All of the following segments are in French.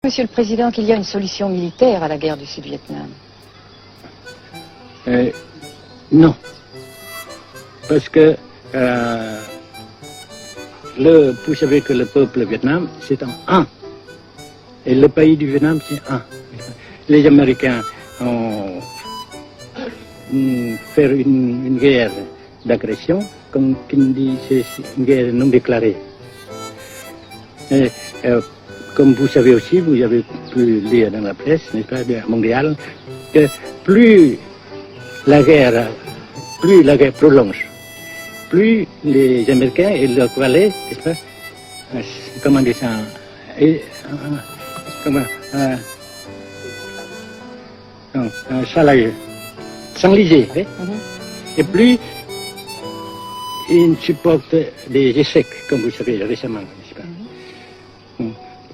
Monsieur le Président, qu'il y a une solution militaire à la guerre du Sud-Vietnam? Non. Parce que vous savez que le peuple Vietnam, c'est un. Et le pays du Vietnam, c'est un. Les Américains ont fait une guerre d'agression, comme qui dit, c'est une guerre non déclarée. Et, comme vous savez aussi, vous avez pu lire dans la presse, n'est-ce pas, mondiale, que plus la guerre prolonge, plus les Américains et leurs valets, n'est-ce pas, comment dire ça, s'enliser, et plus ils supportent des échecs, comme vous savez récemment, n'est-ce pas.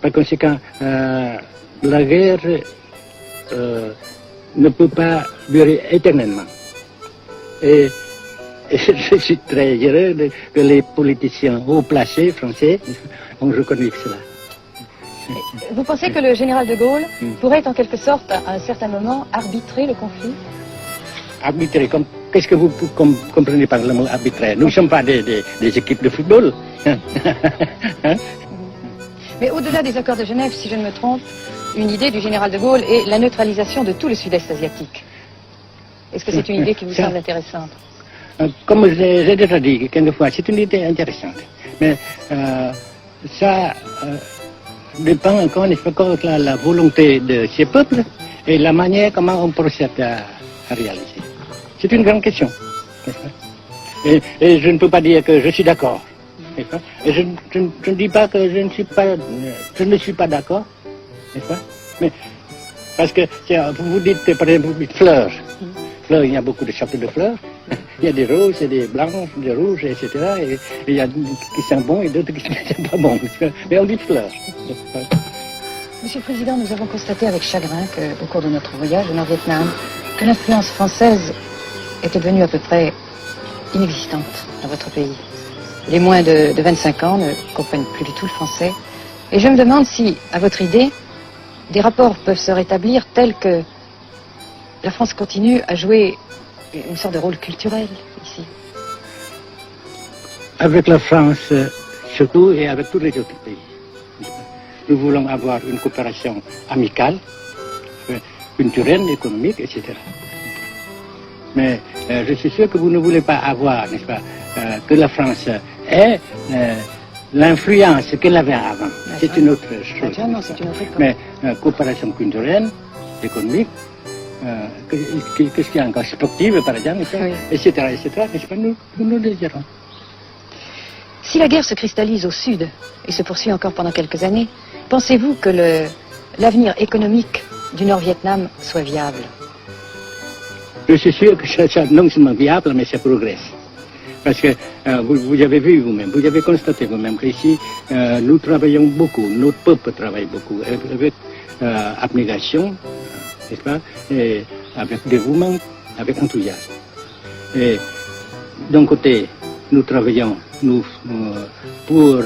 Par conséquent, la guerre ne peut pas durer éternellement. Et je suis très heureux que les politiciens haut placés français ont reconnu cela. Vous pensez que le général de Gaulle pourrait en quelque sorte, à un certain moment, arbitrer le conflit? Arbitrer, qu'est-ce que vous comprenez par le mot arbitrer? Nous ne sommes pas des équipes de football. Mais au-delà des accords de Genève, si je ne me trompe, une idée du général de Gaulle est la neutralisation de tout le sud-est asiatique. Est-ce que c'est une idée qui vous semble intéressante? Comme j'ai déjà dit quelquefois, c'est une idée intéressante. Mais ça dépend encore de la volonté de ces peuples et la manière comment on procède à réaliser. C'est une grande question. Et je ne peux pas dire que je suis d'accord. Et je ne dis pas que je ne suis pas d'accord, n'est-ce pas? Mais parce que vous dites, par exemple, vous dites fleurs. Fleurs, il y a beaucoup de chapelles de fleurs. Il y a des roses, et des blanches, des rouges, etc. Et il y a qui sont bons et d'autres qui ne sont pas bons. Mais on dit fleurs. Monsieur le Président, nous avons constaté avec chagrin qu'au cours de notre voyage au Nord-Vietnam, que l'influence française était devenue à peu près inexistante dans votre pays. Les moins de 25 ans ne comprennent plus du tout le français. Et je me demande si, à votre idée, des rapports peuvent se rétablir tels que la France continue à jouer une sorte de rôle culturel ici. Avec la France, surtout, et avec tous les autres pays. Nous voulons avoir une coopération amicale, culturelle, économique, etc. Mais je suis sûr que vous ne voulez pas avoir, n'est-ce pas, que la France ait l'influence qu'elle avait avant. C'est une autre chose. C'est une autre école. Mais coopération culturelle, économique, qu'est-ce qu'il y a encore, sportive par exemple, etc., n'est-ce pas, nous le désirons. Si la guerre se cristallise au sud et se poursuit encore pendant quelques années, pensez-vous que l'avenir économique du Nord-Vietnam soit viable? Je suis sûr que c'est non seulement viable, mais ça progresse. Parce que vous avez vu vous-même, vous avez constaté vous-même qu'ici, nous travaillons beaucoup, notre peuple travaille beaucoup, avec abnégation, n'est-ce pas, et avec dévouement, avec enthousiasme. Et d'un côté, nous travaillons pour,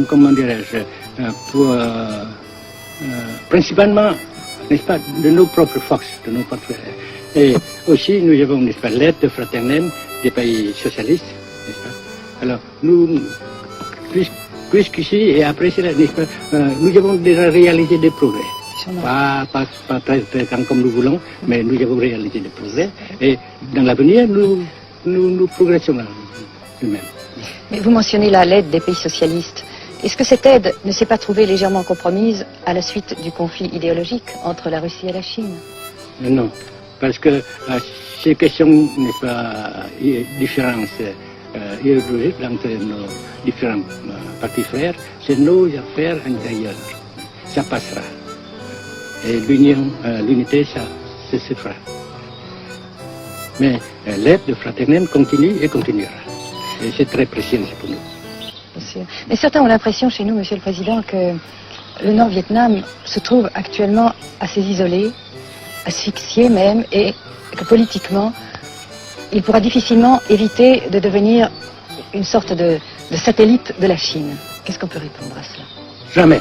comment dirais-je, pour principalement, n'est-ce pas, de nos propres forces, de nos propres. Et aussi, nous avons, n'est-ce pas, l'aide fraternelle des pays socialistes, n'est-ce pas. Alors, nous, jusqu'ici et après cela, n'est-ce pas, nous avons déjà réalisé des progrès. Pas très grand comme nous voulons, mais nous avons réalisé des progrès. Et dans l'avenir, nous progressons nous-mêmes. Mais vous mentionnez l'aide des pays socialistes. Est-ce que cette aide ne s'est pas trouvée légèrement compromise à la suite du conflit idéologique entre la Russie et la Chine? Non, parce que ces questions, n'est-ce pas, différences idéologiques entre nos différents partis frères, c'est nos affaires intérieures. Ça passera. Et l'unité, ça se fera. Mais l'aide fraternelle continue et continuera. Et c'est très précieux pour nous. Bien sûr. Mais certains ont l'impression chez nous, Monsieur le Président, que le Nord-Vietnam se trouve actuellement assez isolé, asphyxié même, et que politiquement, il pourra difficilement éviter de devenir une sorte de satellite de la Chine. Qu'est-ce qu'on peut répondre à cela? Jamais.